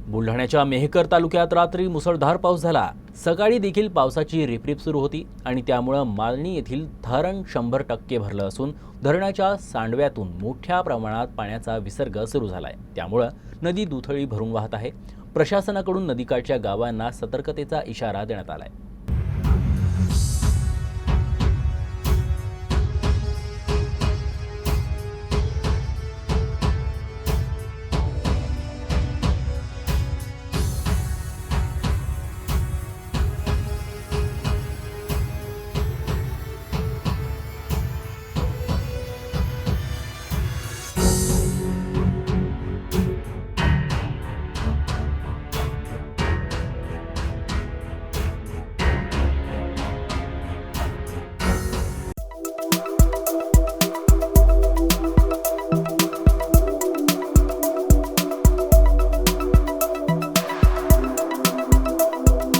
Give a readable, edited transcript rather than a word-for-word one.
बुलढाण्याच्या मेहकर तालुक्यात रात्री मुसळधार पाऊस झाला। सकाळी देखील पावसाची रिपरिप सुरू होती आणि त्यामुळे मालणी येथील धरण 100% भरलं असून धरणाच्या सांडव्यातून मोठ्या प्रमाणात पाण्याचा विसर्ग सुरू झालाय। त्यामुळे नदी दुथळी भरून वाहत आहे। प्रशासनाकडून नदीकाठच्या गावांना सतर्कतेचा इशारा देण्यात आलाय।